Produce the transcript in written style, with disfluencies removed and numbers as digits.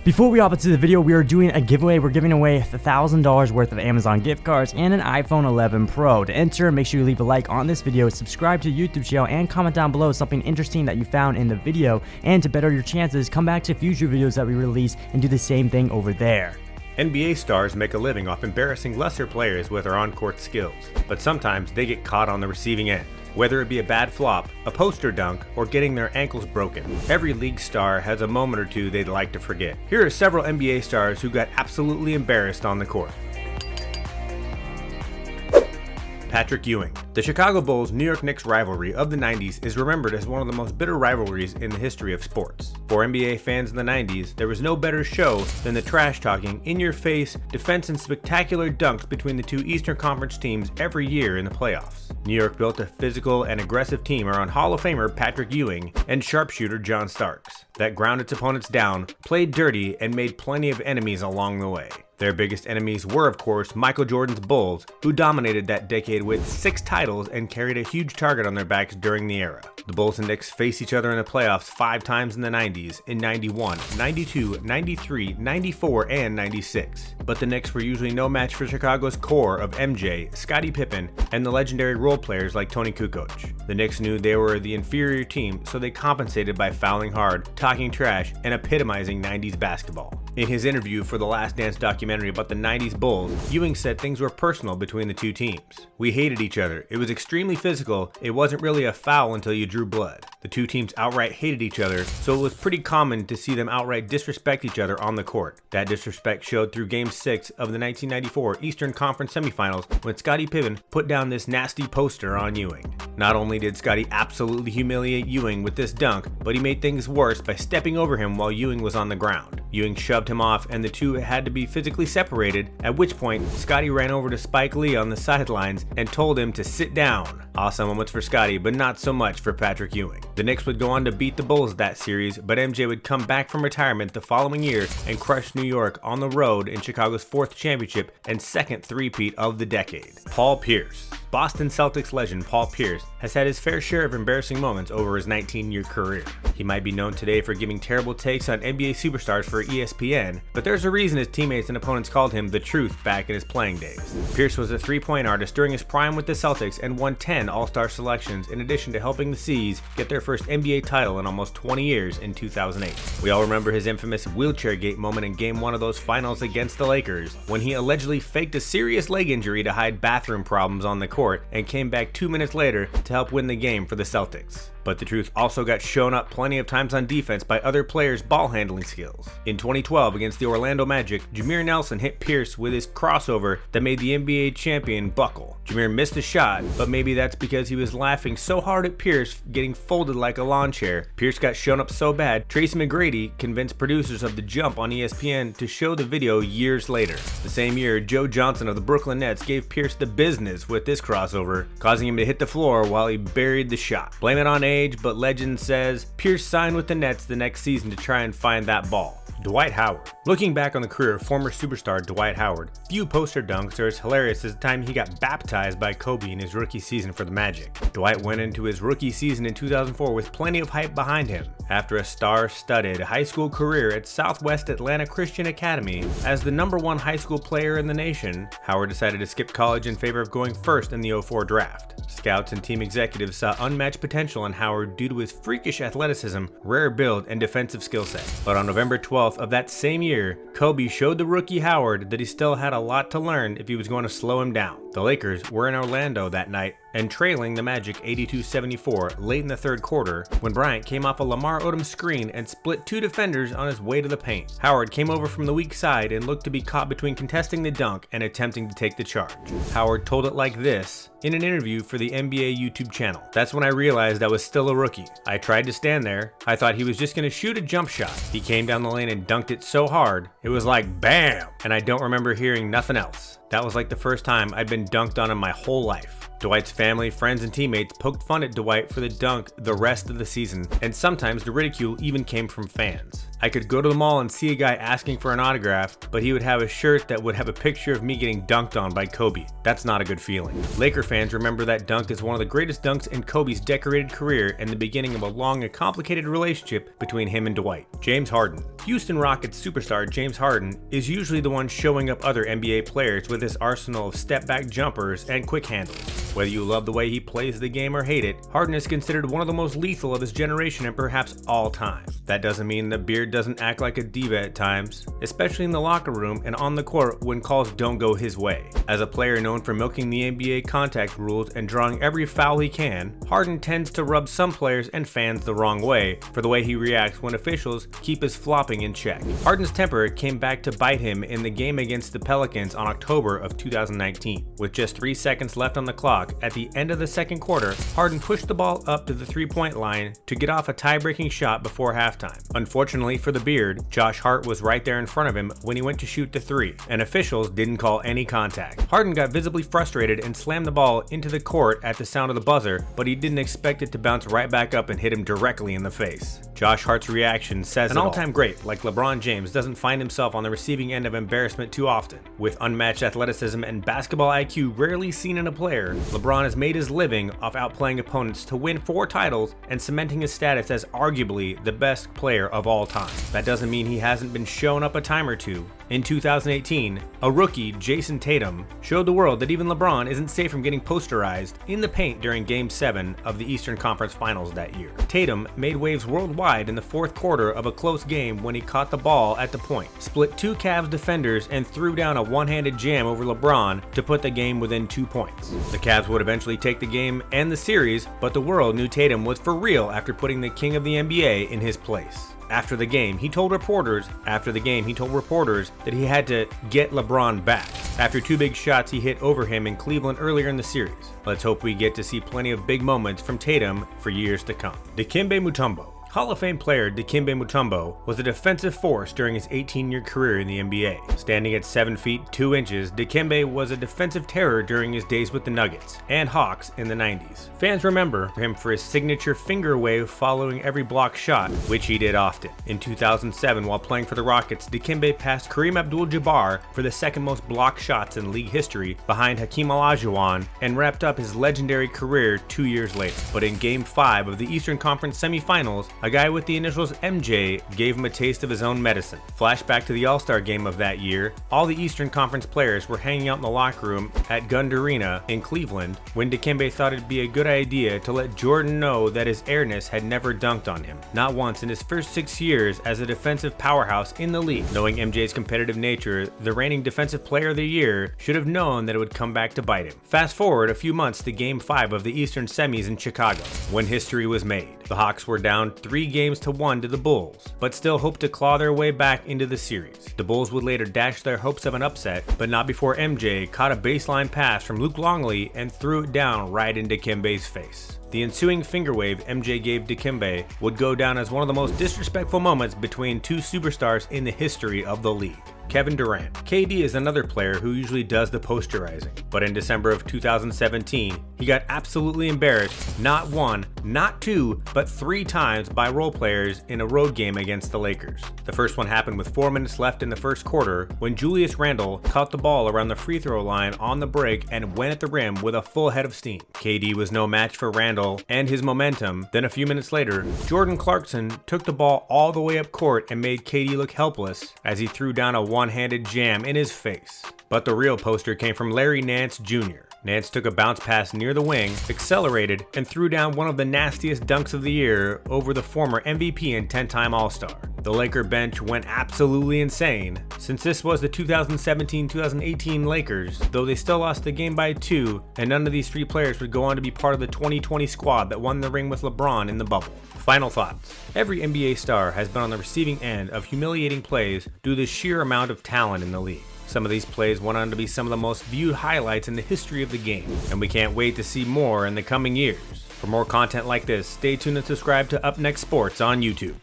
Before we hop into the video, we are doing a giveaway. We're giving away $1,000 worth of Amazon gift cards and an iPhone 11 Pro. To enter, make sure you leave a like on this video, subscribe to the YouTube channel, and comment down below something interesting that you found in the video. And to better your chances, come back to future videos that we release and do the same thing over there. NBA stars make a living off embarrassing lesser players with their on-court skills, but sometimes they get caught on the receiving end. Whether it be a bad flop, a poster dunk, or getting their ankles broken, every league star has a moment or two they'd like to forget. Here are several NBA stars who got absolutely embarrassed on the court. Patrick Ewing. The Chicago Bulls-New York Knicks rivalry of the 90s is remembered as one of the most bitter rivalries in the history of sports. For NBA fans in the 90s, there was no better show than the trash-talking, in-your-face, defense and spectacular dunks between the two Eastern Conference teams every year in the playoffs. New York built a physical and aggressive team around Hall of Famer Patrick Ewing and sharpshooter John Starks that ground its opponents down, played dirty, and made plenty of enemies along the way. Their biggest enemies were, of course, Michael Jordan's Bulls, who dominated that decade with 6 titles and carried a huge target on their backs during the era. The Bulls and Knicks faced each other in the playoffs 5 times in the 90s, in 91, 92, 93, 94, and 96. But the Knicks were usually no match for Chicago's core of MJ, Scottie Pippen, and the legendary role players like Tony Kukoc. The Knicks knew they were the inferior team, so they compensated by fouling hard, talking trash, and epitomizing 90s basketball. In his interview for the Last Dance documentary about the 90s Bulls, Ewing said things were personal between the two teams. "We hated each other. It was extremely physical. It wasn't really a foul until you drew blood. The two teams outright hated each other, so it was pretty common to see them outright disrespect each other on the court. That disrespect showed through Game 6 of the 1994 Eastern Conference Semifinals when Scottie Pippen put down this nasty poster on Ewing. Not only did Scottie absolutely humiliate Ewing with this dunk, but he made things worse by stepping over him while Ewing was on the ground. Ewing shoved him off and the two had to be physically separated, at which point Scottie ran over to Spike Lee on the sidelines and told him to sit down. Awesome moments for Scottie, but not so much for Patrick Ewing. The Knicks would go on to beat the Bulls that series, but MJ would come back from retirement the following year and crush New York on the road in Chicago's 4th championship and 2nd three-peat of the decade. Paul Pierce. Boston Celtics legend Paul Pierce has had his fair share of embarrassing moments over his 19-year career. He might be known today for giving terrible takes on NBA superstars for ESPN, but there's a reason his teammates and opponents called him the truth back in his playing days. Pierce was a three-point artist during his prime with the Celtics and won 10 All-Star selections in addition to helping the C's get their first NBA title in almost 20 years in 2008. We all remember his infamous wheelchair gate moment in Game 1 of those finals against the Lakers, when he allegedly faked a serious leg injury to hide bathroom problems on the court and came back 2 minutes later to help win the game for the Celtics. But the truth also got shown up plenty of times on defense by other players' ball handling skills. In 2012 against the Orlando Magic, Jameer Nelson hit Pierce with his crossover that made the NBA champion buckle. Jameer missed a shot, but maybe that's because he was laughing so hard at Pierce getting folded like a lawn chair. Pierce got shown up so bad, Tracy McGrady convinced producers of The Jump on ESPN to show the video years later. The same year, Joe Johnson of the Brooklyn Nets gave Pierce the business with this crossover, causing him to hit the floor while he buried the shot. Blame it on age, but legend says Pierce signed with the Nets the next season to try and find that ball. Dwight Howard. Looking back on the career of former superstar Dwight Howard, few poster dunks are as hilarious as the time he got baptized by Kobe in his rookie season for the Magic. Dwight went into his rookie season in 2004 with plenty of hype behind him. After a star-studded high school career at Southwest Atlanta Christian Academy as the #1 high school player in the nation, Howard decided to skip college in favor of going first in the '04 draft. Scouts and team executives saw unmatched potential in Howard due to his freakish athleticism, rare build, and defensive skill set. But on November 12th of that same year, Kobe showed the rookie Howard that he still had a lot to learn if he was going to slow him down. The Lakers were in Orlando that night and trailing the Magic 82-74 late in the 3rd quarter when Bryant came off a Lamar Odom screen and split 2 defenders on his way to the paint. Howard came over from the weak side and looked to be caught between contesting the dunk and attempting to take the charge. Howard told it like this in an interview for the NBA YouTube channel. "That's when I realized I was still a rookie. I tried to stand there. I thought he was just going to shoot a jump shot. He came down the lane and dunked it so hard, it was like BAM! And I don't remember hearing nothing else." That was like the first time I'd been dunked on in my whole life. Dwight's family, friends, and teammates poked fun at Dwight for the dunk the rest of the season, and sometimes the ridicule even came from fans. I could go to the mall and see a guy asking for an autograph, but he would have a shirt that would have a picture of me getting dunked on by Kobe. That's not a good feeling. Laker fans remember that dunk as one of the greatest dunks in Kobe's decorated career and the beginning of a long and complicated relationship between him and Dwight. James Harden. Houston Rockets superstar James Harden is usually the one showing up other NBA players with his arsenal of step-back jumpers and quick handles. Whether you love the way he plays the game or hate it, Harden is considered one of the most lethal of his generation and perhaps all time. That doesn't mean the beard doesn't act like a diva at times, especially in the locker room and on the court when calls don't go his way. As a player known for milking the NBA contact rules and drawing every foul he can, Harden tends to rub some players and fans the wrong way for the way he reacts when officials keep his flopping in check. Harden's temper came back to bite him in the game against the Pelicans on October of 2019. With just 3 seconds left on the clock, at the end of the second quarter, Harden pushed the ball up to the three-point line to get off a tie-breaking shot before halftime. Unfortunately for the Beard, Josh Hart was right there in front of him when he went to shoot the three, and officials didn't call any contact. Harden got visibly frustrated and slammed the ball into the court at the sound of the buzzer, but he didn't expect it to bounce right back up and hit him directly in the face. Josh Hart's reaction says an all-time great like LeBron James doesn't find himself on the receiving end of embarrassment too often. With unmatched athleticism and basketball IQ rarely seen in a player, LeBron has made his living off outplaying opponents to win 4 titles and cementing his status as arguably the best player of all time. That doesn't mean he hasn't been shown up a time or two. In 2018, a rookie, Jason Tatum, showed the world that even LeBron isn't safe from getting posterized in the paint during Game 7 of the Eastern Conference Finals that year. Tatum made waves worldwide in the fourth quarter of a close game when he caught the ball at the point, split 2 Cavs defenders, and threw down a one-handed jam over LeBron to put the game within 2 points. The Cavs would eventually take the game and the series, but the world knew Tatum was for real after putting the king of the NBA in his place. After the game, he told reporters that he had to get LeBron back after 2 big shots he hit over him in Cleveland earlier in the series. Let's hope we get to see plenty of big moments from Tatum for years to come. Dikembe Mutombo. Hall of Fame player Dikembe Mutombo was a defensive force during his 18-year career in the NBA. Standing at 7 feet 2 inches, Dikembe was a defensive terror during his days with the Nuggets and Hawks in the 90s. Fans remember him for his signature finger wave following every block shot, which he did often. In 2007, while playing for the Rockets, Dikembe passed Kareem Abdul-Jabbar for the second most blocked shots in league history behind Hakeem Olajuwon and wrapped up his legendary career 2 years later. But in Game 5 of the Eastern Conference semifinals, a guy with the initials MJ gave him a taste of his own medicine. Flashback to the All-Star game of that year, all the Eastern Conference players were hanging out in the locker room at Gund Arena in Cleveland when Dikembe thought it'd be a good idea to let Jordan know that his airness had never dunked on him. Not once in his first 6 years as a defensive powerhouse in the league. Knowing MJ's competitive nature, the reigning Defensive Player of the Year should have known that it would come back to bite him. Fast forward a few months to Game 5 of the Eastern Semis in Chicago, when history was made. The Hawks were down 3-1 to the Bulls, but still hoped to claw their way back into the series. The Bulls would later dash their hopes of an upset, but not before MJ caught a baseline pass from Luke Longley and threw it down right in Dikembe's face. The ensuing finger wave MJ gave Dikembe would go down as one of the most disrespectful moments between 2 superstars in the history of the league. Kevin Durant. KD is another player who usually does the posterizing, but in December of 2017, he got absolutely embarrassed not 1, not 2, but 3 times by role players in a road game against the Lakers. The first one happened with 4 minutes left in the first quarter when Julius Randle caught the ball around the free throw line on the break and went at the rim with a full head of steam. KD was no match for Randle and his momentum. Then a few minutes later, Jordan Clarkson took the ball all the way up court and made KD look helpless as he threw down a one-handed jam in his face. But the real poster came from Larry Nance Jr. Nance took a bounce pass near the wing, accelerated, and threw down one of the nastiest dunks of the year over the former MVP and 10-time All-Star. The Laker bench went absolutely insane, since this was the 2017-2018 Lakers, though they still lost the game by 2, and none of these 3 players would go on to be part of the 2020 squad that won the ring with LeBron in the bubble. Final thoughts. Every NBA star has been on the receiving end of humiliating plays due to the sheer amount of talent in the league. Some of these plays went on to be some of the most viewed highlights in the history of the game, and we can't wait to see more in the coming years. For more content like this, stay tuned and subscribe to UpNext Sports on YouTube.